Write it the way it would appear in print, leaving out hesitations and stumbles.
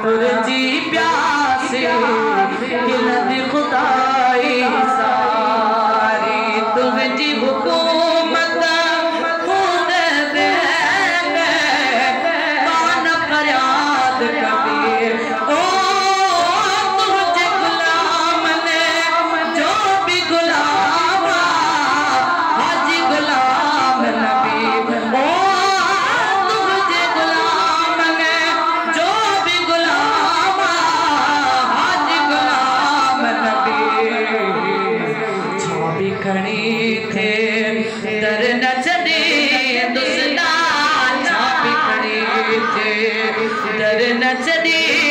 तुरजी प्यासे गिलद खुदाई सारी तुरजी हुकूमत खुद दे कौन फरियाद कबीर ओ तुझे गुलाम ने जो भी गुलाम हाजी गुलाम नबी ओ खड़ी थे दर न चढ़े दुसना छापी खड़ी थे दर न चढ़े